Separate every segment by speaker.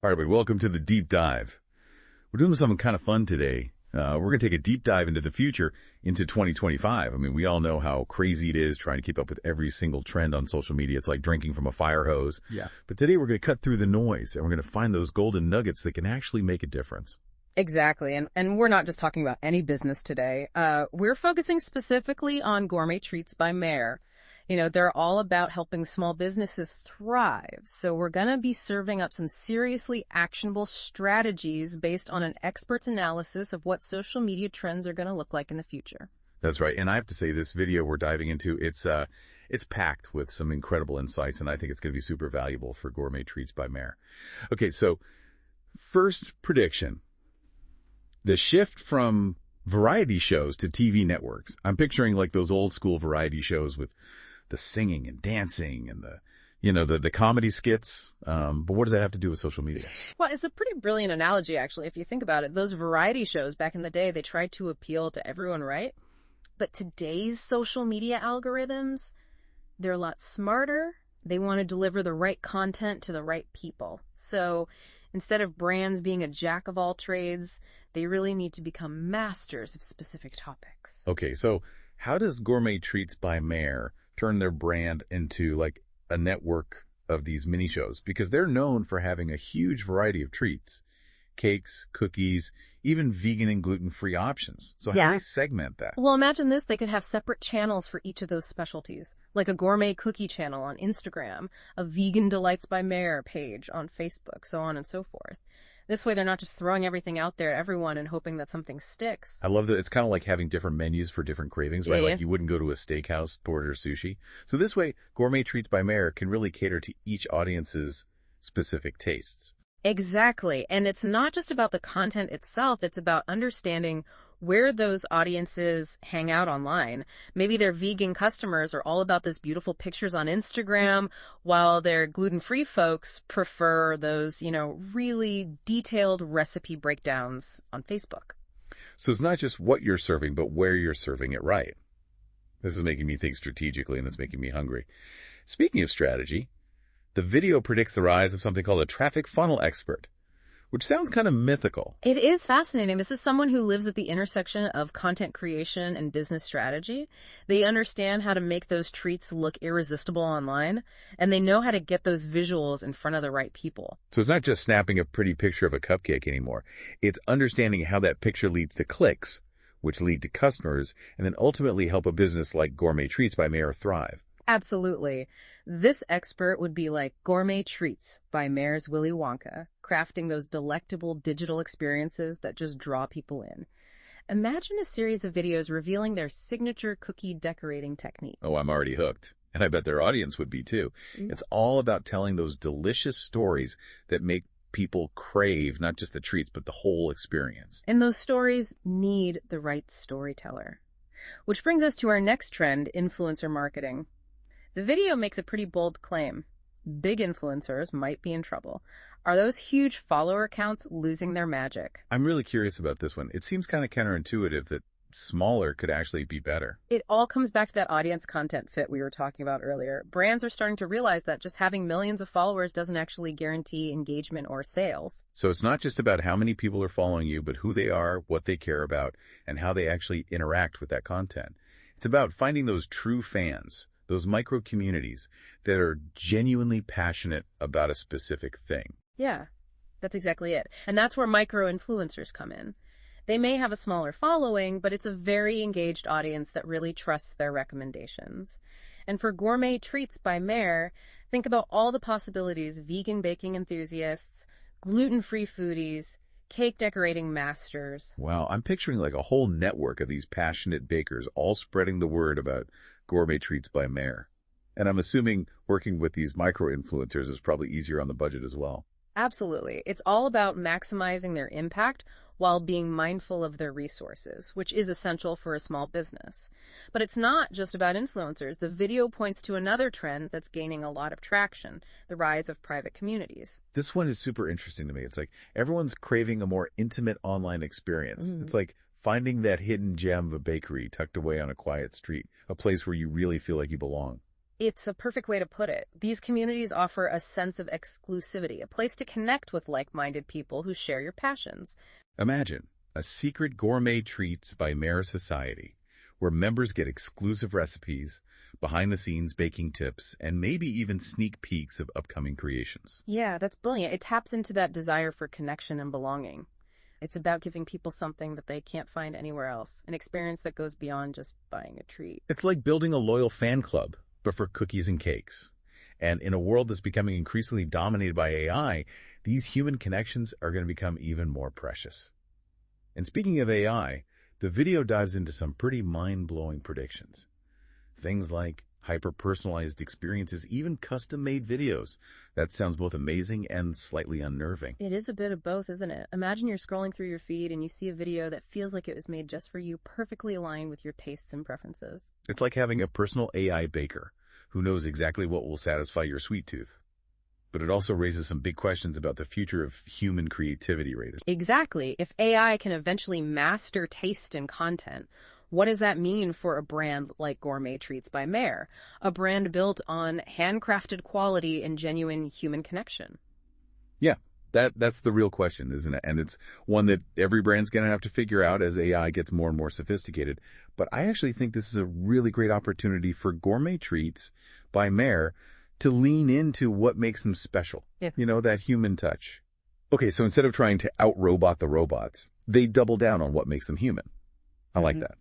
Speaker 1: All right, everybody, welcome to the deep dive. We're doing something kind of fun today. We're going to take a deep dive into the future, into 2025. I mean, we all know how crazy it is trying to keep up with every single trend on social media. It's like drinking from a fire hose.
Speaker 2: Yeah.
Speaker 1: But today we're going to cut through the noise, and we're going to find those golden nuggets that can actually make a difference.
Speaker 3: Exactly. And we're not just talking about any business today. We're focusing specifically on Gourmet Treats by Mare. You know, they're all about helping small businesses thrive. So we're going to be serving up some seriously actionable strategies based on an expert's analysis of what social media trends are going to look like in the future.
Speaker 1: That's right. And I have to say, this video we're diving into, it's packed with some incredible insights, and I think it's going to be super valuable for Gourmet Treats by Mare. Okay, so first prediction. The shift from variety shows to TV networks. I'm picturing like those old school variety shows with the singing and dancing and the comedy skits. But what does that have to do with social media?
Speaker 3: Well, it's a pretty brilliant analogy, actually, if you think about it. Those variety shows back in the day, they tried to appeal to everyone, right? But today's social media algorithms, they're a lot smarter. They want to deliver the right content to the right people. So instead of brands being a jack of all trades, they really need to become masters of specific topics.
Speaker 1: Okay, so how does Gourmet Treats by Mare turn their brand into like a network of these mini shows? Because they're known for having a huge variety of treats, cakes, cookies, even vegan and gluten-free options. So how do they segment that?
Speaker 3: Well, imagine this. They could have separate channels for each of those specialties, like a gourmet cookie channel on Instagram, a Vegan Delights by Mare page on Facebook, so on and so forth. This way, they're not just throwing everything out there at everyone and hoping that something sticks.
Speaker 1: I love that. It's kind of like having different menus for different cravings, right?
Speaker 3: Yeah.
Speaker 1: Like you wouldn't go to a steakhouse to order sushi. So this way, Gourmet Treats by Mare can really cater to each audience's specific tastes.
Speaker 3: Exactly. And it's not just about the content itself. It's about understanding where those audiences hang out online. Maybe their vegan customers are all about those beautiful pictures on Instagram, while their gluten-free folks prefer those, really detailed recipe breakdowns on Facebook.
Speaker 1: So it's not just what you're serving, but where you're serving it right. This is making me think strategically, and it's making me hungry. Speaking of strategy, the video predicts the rise of something called a traffic funnel expert, which sounds kind of mythical.
Speaker 3: It is fascinating. This is someone who lives at the intersection of content creation and business strategy. They understand how to make those treats look irresistible online, and they know how to get those visuals in front of the right people.
Speaker 1: So it's not just snapping a pretty picture of a cupcake anymore. It's understanding how that picture leads to clicks, which lead to customers, and then ultimately help a business like Gourmet Treats by Mare thrive.
Speaker 3: Absolutely. This expert would be like Gourmet Treats by Mare's Willy Wonka, crafting those delectable digital experiences that just draw people in. Imagine a series of videos revealing their signature cookie decorating technique.
Speaker 1: Oh, I'm already hooked. And I bet their audience would be too. It's all about telling those delicious stories that make people crave not just the treats, but the whole experience.
Speaker 3: And those stories need the right storyteller. Which brings us to our next trend, influencer marketing. The video makes a pretty bold claim. Big influencers might be in trouble. Are those huge follower accounts losing their magic?
Speaker 1: I'm really curious about this one. It seems kind of counterintuitive that smaller could actually be better.
Speaker 3: It all comes back to that audience content fit we were talking about earlier. Brands are starting to realize that just having millions of followers doesn't actually guarantee engagement or sales.
Speaker 1: So it's not just about how many people are following you, but who they are, what they care about, and how they actually interact with that content. It's about finding those true fans, those micro communities that are genuinely passionate about a specific thing.
Speaker 3: Yeah, that's exactly it. And that's where micro-influencers come in. They may have a smaller following, but it's a very engaged audience that really trusts their recommendations. And for Gourmet Treats by Mare, think about all the possibilities: vegan baking enthusiasts, gluten-free foodies, cake decorating masters.
Speaker 1: Wow, I'm picturing like a whole network of these passionate bakers all spreading the word about Gourmet Treats by Mare. And I'm assuming working with these micro-influencers is probably easier on the budget as well.
Speaker 3: Absolutely. It's all about maximizing their impact while being mindful of their resources, which is essential for a small business. But it's not just about influencers. The video points to another trend that's gaining a lot of traction: the rise of private communities.
Speaker 1: This one is super interesting to me. It's like everyone's craving a more intimate online experience. It's like finding that hidden gem of a bakery tucked away on a quiet street, a place where you really feel like you belong.
Speaker 3: It's a perfect way to put it. These communities offer a sense of exclusivity, a place to connect with like-minded people who share your passions.
Speaker 1: Imagine a secret gourmet treats by Mare Society, where members get exclusive recipes, behind-the-scenes baking tips, and maybe even sneak peeks of upcoming creations.
Speaker 3: Yeah, that's brilliant. It taps into that desire for connection and belonging. It's about giving people something that they can't find anywhere else, an experience that goes beyond just buying a treat.
Speaker 1: It's like building a loyal fan club, but for cookies and cakes. And in a world that's becoming increasingly dominated by AI, these human connections are going to become even more precious. And speaking of AI, the video dives into some pretty mind-blowing predictions. Things like hyper-personalized experiences, even custom-made videos. That sounds both amazing and slightly unnerving.
Speaker 3: It is a bit of both, isn't it? Imagine you're scrolling through your feed and you see a video that feels like it was made just for you, perfectly aligned with your tastes and preferences.
Speaker 1: It's like having a personal AI baker who knows exactly what will satisfy your sweet tooth. But it also raises some big questions about the future of human creativity rate.
Speaker 3: Exactly. If AI can eventually master taste and content, what does that mean for a brand like Gourmet Treats by Mare? A brand built on handcrafted quality and genuine human connection.
Speaker 1: Yeah, that's the real question, isn't it? And it's one that every brand's going to have to figure out as AI gets more and more sophisticated. But I actually think this is a really great opportunity for Gourmet Treats by Mare to lean into what makes them special.
Speaker 3: Yeah.
Speaker 1: You know, that human touch. Okay, so instead of trying to out-robot the robots, they double down on what makes them human. I like that.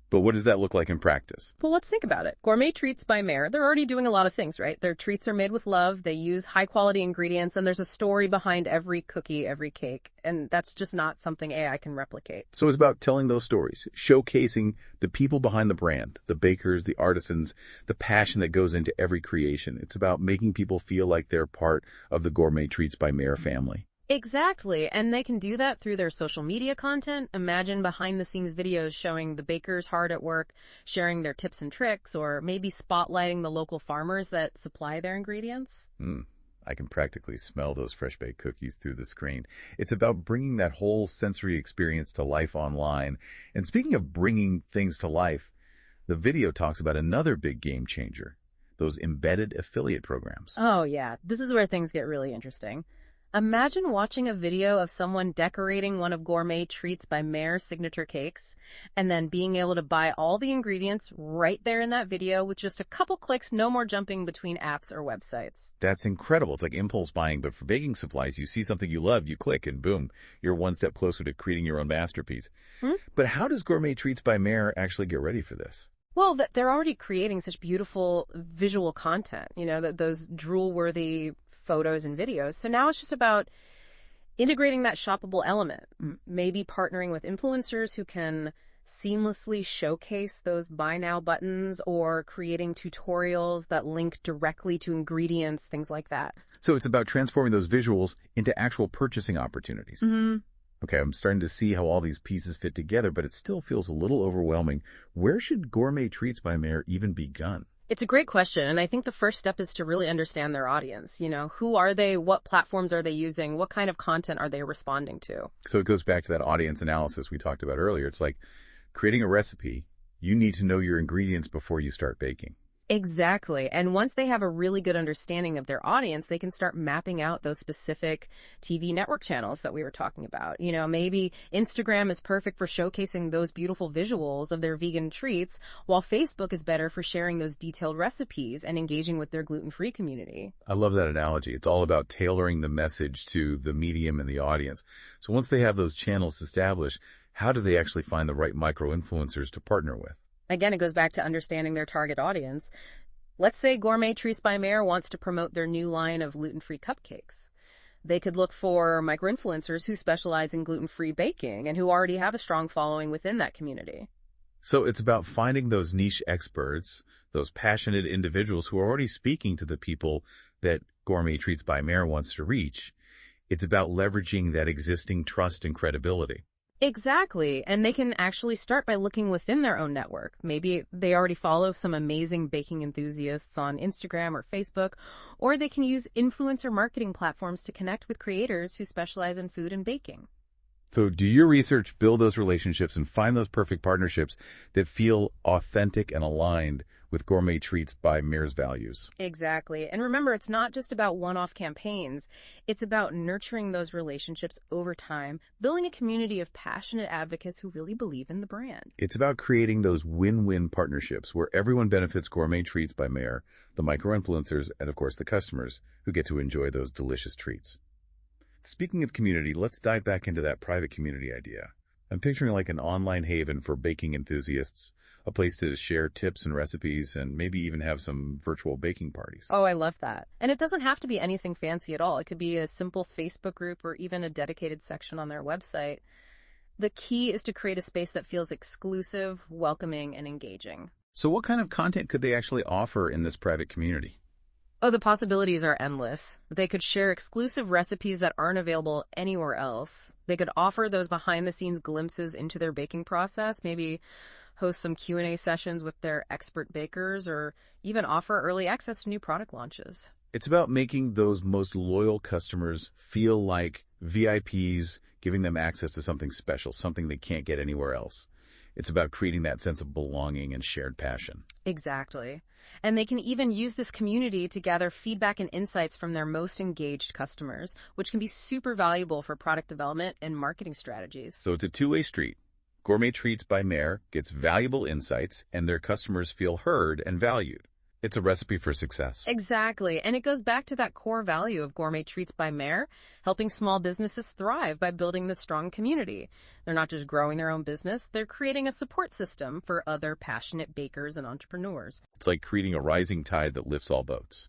Speaker 1: But what does that look like in practice?
Speaker 3: Well, let's think about it. Gourmet Treats by Mare, they're already doing a lot of things, right? Their treats are made with love, they use high-quality ingredients, and there's a story behind every cookie, every cake. And that's just not something AI can replicate.
Speaker 1: So it's about telling those stories, showcasing the people behind the brand, the bakers, the artisans, the passion that goes into every creation. It's about making people feel like they're part of the Gourmet Treats by Mare family.
Speaker 3: Exactly, and they can do that through their social media content. Imagine behind-the-scenes videos showing the bakers hard at work, sharing their tips and tricks, or maybe spotlighting the local farmers that supply their ingredients.
Speaker 1: I can practically smell those fresh-baked cookies through the screen. It's about bringing that whole sensory experience to life online. And speaking of bringing things to life, the video talks about another big game changer, those embedded affiliate programs.
Speaker 3: Oh yeah, this is where things get really interesting. Imagine watching a video of someone decorating one of Gourmet Treats by Mare's signature cakes, and then being able to buy all the ingredients right there in that video with just a couple clicks, no more jumping between apps or websites.
Speaker 1: That's incredible. It's like impulse buying, but for baking supplies. You see something you love, you click, and boom, you're one step closer to creating your own masterpiece. But how does Gourmet Treats by Mare actually get ready for this?
Speaker 3: Well, they're already creating such beautiful visual content, you know, those drool-worthy photos and videos. So now it's just about integrating that shoppable element, maybe partnering with influencers who can seamlessly showcase those buy now buttons, or creating tutorials that link directly to ingredients, things like that.
Speaker 1: So it's about transforming those visuals into actual purchasing opportunities. Okay, I'm starting to see how all these pieces fit together, but it still feels a little overwhelming. Where should Gourmet Treats by Mare even begun?
Speaker 3: It's a great question, and I think the first step is to really understand their audience. You know, who are they? What platforms are they using? What kind of content are they responding to?
Speaker 1: So it goes back to that audience analysis we talked about earlier. It's like creating a recipe. You need to know your ingredients before you start baking.
Speaker 3: Exactly. And once they have a really good understanding of their audience, they can start mapping out those specific TV network channels that we were talking about. You know, maybe Instagram is perfect for showcasing those beautiful visuals of their vegan treats, while Facebook is better for sharing those detailed recipes and engaging with their gluten-free community.
Speaker 1: I love that analogy. It's all about tailoring the message to the medium and the audience. So once they have those channels established, how do they actually find the right micro-influencers to partner with?
Speaker 3: Again, it goes back to understanding their target audience. Let's say Gourmet Treats by Mare wants to promote their new line of gluten-free cupcakes. They could look for micro-influencers who specialize in gluten-free baking and who already have a strong following within that community.
Speaker 1: So it's about finding those niche experts, those passionate individuals who are already speaking to the people that Gourmet Treats by Mare wants to reach. It's about leveraging that existing trust and credibility.
Speaker 3: Exactly. And they can actually start by looking within their own network. Maybe they already follow some amazing baking enthusiasts on Instagram or Facebook, or they can use influencer marketing platforms to connect with creators who specialize in food and baking.
Speaker 1: So do your research, build those relationships, and find those perfect partnerships that feel authentic and aligned with Gourmet Treats by Mare's values.
Speaker 3: Exactly. And remember, it's not just about one-off campaigns. It's about nurturing those relationships over time, building a community of passionate advocates who really believe in the brand.
Speaker 1: It's about creating those win-win partnerships where everyone benefits. Gourmet Treats by Mare, the micro-influencers, and of course the customers who get to enjoy those delicious treats. Speaking of community, let's dive back into that private community idea. I'm picturing like an online haven for baking enthusiasts, a place to share tips and recipes, and maybe even have some virtual baking parties.
Speaker 3: Oh, I love that. And it doesn't have to be anything fancy at all. It could be a simple Facebook group or even a dedicated section on their website. The key is to create a space that feels exclusive, welcoming, and engaging.
Speaker 1: So what kind of content could they actually offer in this private community?
Speaker 3: Oh, the possibilities are endless. They could share exclusive recipes that aren't available anywhere else. They could offer those behind-the-scenes glimpses into their baking process, maybe host some Q&A sessions with their expert bakers, or even offer early access to new product launches.
Speaker 1: It's about making those most loyal customers feel like VIPs, giving them access to something special, something they can't get anywhere else. It's about creating that sense of belonging and shared passion.
Speaker 3: Exactly. And they can even use this community to gather feedback and insights from their most engaged customers, which can be super valuable for product development and marketing strategies.
Speaker 1: So it's a two-way street. Gourmet Treats by Mare gets valuable insights, and their customers feel heard and valued. It's a recipe for success.
Speaker 3: Exactly. And it goes back to that core value of Gourmet Treats by Mare, helping small businesses thrive by building this strong community. They're not just growing their own business, they're creating a support system for other passionate bakers and entrepreneurs.
Speaker 1: It's like creating a rising tide that lifts all boats.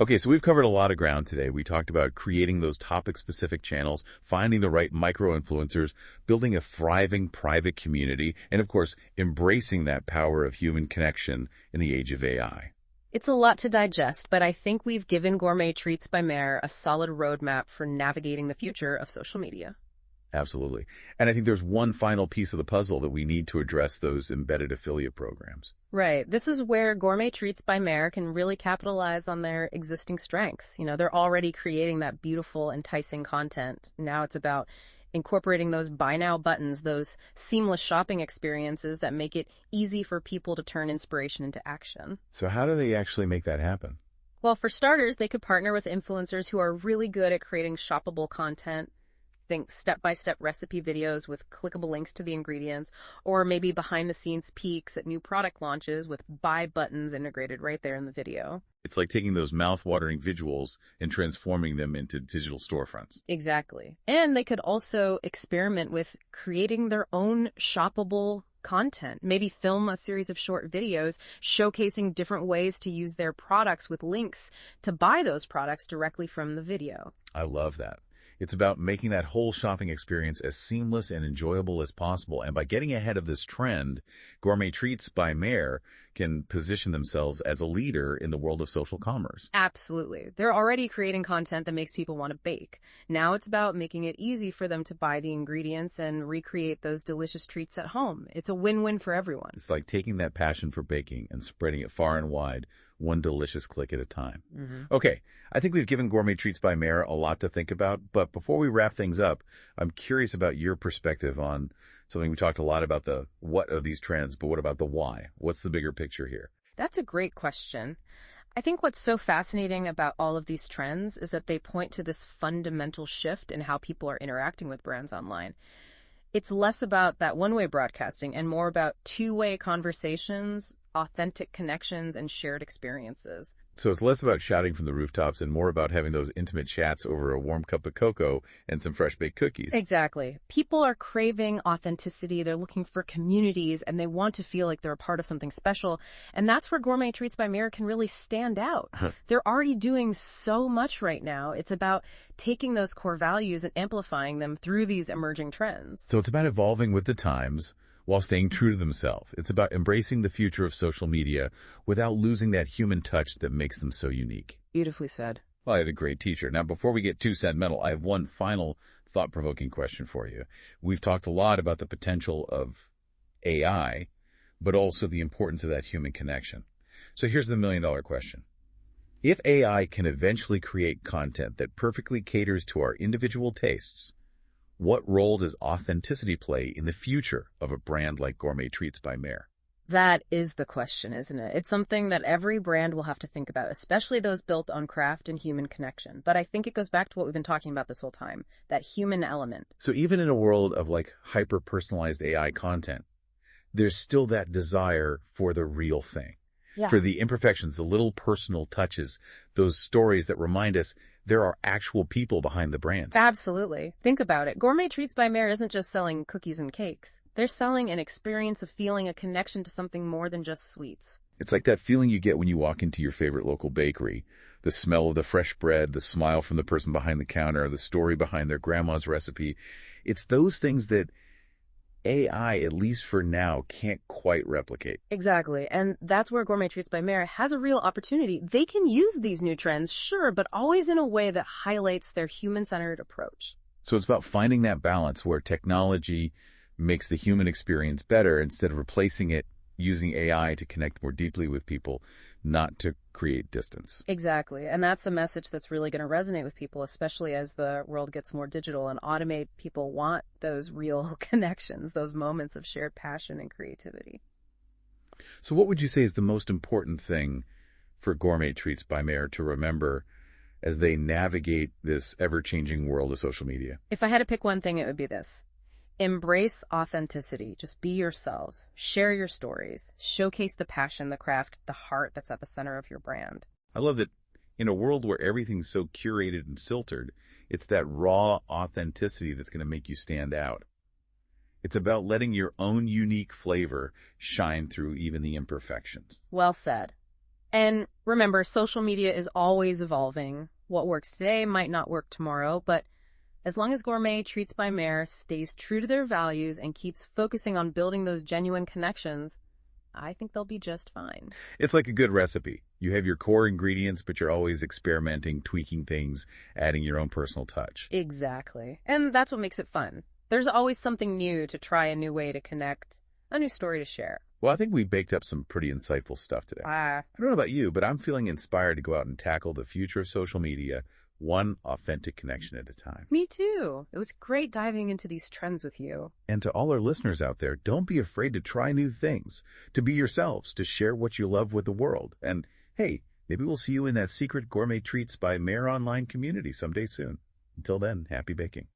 Speaker 1: Okay, so we've covered a lot of ground today. We talked about creating those topic-specific channels, finding the right micro-influencers, building a thriving private community, and of course, embracing that power of human connection in the age of AI.
Speaker 3: It's a lot to digest, but I think we've given Gourmet Treats by Mare a solid roadmap for navigating the future of social media.
Speaker 1: Absolutely. And I think there's one final piece of the puzzle that we need to address: those embedded affiliate programs.
Speaker 3: Right. This is where Gourmet Treats by Mare can really capitalize on their existing strengths. They're already creating that beautiful, enticing content. Now it's about incorporating those buy now buttons, those seamless shopping experiences that make it easy for people to turn inspiration into action.
Speaker 1: So how do they actually make that happen?
Speaker 3: Well, for starters, they could partner with influencers who are really good at creating shoppable content. Think step-by-step recipe videos with clickable links to the ingredients, or maybe behind-the-scenes peeks at new product launches with buy buttons integrated right there in the video.
Speaker 1: It's like taking those mouth-watering visuals and transforming them into digital storefronts.
Speaker 3: Exactly. And they could also experiment with creating their own shoppable content. Maybe film a series of short videos showcasing different ways to use their products with links to buy those products directly from the video.
Speaker 1: I love that. It's about making that whole shopping experience as seamless and enjoyable as possible. And by getting ahead of this trend, Gourmet Treats by Mare can position themselves as a leader in the world of social commerce.
Speaker 3: Absolutely. They're already creating content that makes people want to bake. Now it's about making it easy for them to buy the ingredients and recreate those delicious treats at home. It's a win-win for everyone.
Speaker 1: It's like taking that passion for baking and spreading it far and wide, one delicious click at a time. Okay, I think we've given Gourmet Treats by Mare a lot to think about, but before we wrap things up, I'm curious about your perspective on something. We talked a lot about the what of these trends, but what about the why? What's the bigger picture here?
Speaker 3: That's a great question. I think what's so fascinating about all of these trends is that they point to this fundamental shift in how people are interacting with brands online. It's less about that one-way broadcasting and more about two-way conversations, authentic connections, and shared experiences.
Speaker 1: So it's less about shouting from the rooftops and more about having those intimate chats over a warm cup of cocoa and some fresh baked cookies.
Speaker 3: Exactly. People are craving authenticity. They're looking for communities, and they want to feel like they're a part of something special. And that's where Gourmet Treats by Mare can really stand out. They're already doing so much right now. It's about taking those core values and amplifying them through these emerging trends.
Speaker 1: So it's about evolving with the times while staying true to themselves. It's about embracing the future of social media without losing that human touch that makes them so unique.
Speaker 3: Beautifully said.
Speaker 1: Well, I had a great teacher. Now, before we get too sentimental, I have one final thought-provoking question for you. We've talked a lot about the potential of AI, but also the importance of that human connection. So here's the million-dollar question. If AI can eventually create content that perfectly caters to our individual tastes, what role does authenticity play in the future of a brand like Gourmet Treats by Mare?
Speaker 3: That is the question, isn't it? It's something that every brand will have to think about, especially those built on craft and human connection. But I think it goes back to what we've been talking about this whole time, that human element.
Speaker 1: So even in a world of like hyper-personalized AI content, there's still that desire for the real thing,
Speaker 3: Yeah.
Speaker 1: for the imperfections, the little personal touches, those stories that remind us there are actual people behind the brands.
Speaker 3: Absolutely. Think about it. Gourmet Treats by Mare isn't just selling cookies and cakes. They're selling an experience of feeling a connection to something more than just sweets.
Speaker 1: It's like that feeling you get when you walk into your favorite local bakery. The smell of the fresh bread, the smile from the person behind the counter, the story behind their grandma's recipe. It's those things that AI, at least for now, can't quite replicate.
Speaker 3: Exactly. And that's where Gourmet Treats by Mare has a real opportunity. They can use these new trends, sure, but always in a way that highlights their human-centered approach.
Speaker 1: So it's about finding that balance where technology makes the human experience better instead of replacing it, using AI to connect more deeply with people, not to create distance.
Speaker 3: Exactly. And that's a message that's really going to resonate with people, especially as the world gets more digital and automate. People want those real connections, those moments of shared passion and creativity.
Speaker 1: So what would you say is the most important thing for Gourmet Treats by Mare to remember as they navigate this ever-changing world of social media?
Speaker 3: If I had to pick one thing, it would be this. Embrace authenticity. Just be yourselves. Share your stories. Showcase the passion, the craft, the heart that's at the center of your brand.
Speaker 1: I love that in a world where everything's so curated and filtered, it's that raw authenticity that's going to make you stand out. It's about letting your own unique flavor shine through even the imperfections.
Speaker 3: Well said. And remember, social media is always evolving. What works today might not work tomorrow, but as long as Gourmet Treats by Mare stays true to their values and keeps focusing on building those genuine connections, I think they'll be just fine.
Speaker 1: It's like a good recipe. You have your core ingredients, but you're always experimenting, tweaking things, adding your own personal touch.
Speaker 3: Exactly. And that's what makes it fun. There's always something new to try, a new way to connect, a new story to share.
Speaker 1: Well, I think we baked up some pretty insightful stuff today. I don't know about you, but I'm feeling inspired to go out and tackle the future of social media, one authentic connection at a time.
Speaker 3: Me too. It was great diving into these trends with you.
Speaker 1: And to all our listeners out there, don't be afraid to try new things, to be yourselves, to share what you love with the world. And hey, maybe we'll see you in that secret Gourmet Treats by Mare online community someday soon. Until then, happy baking.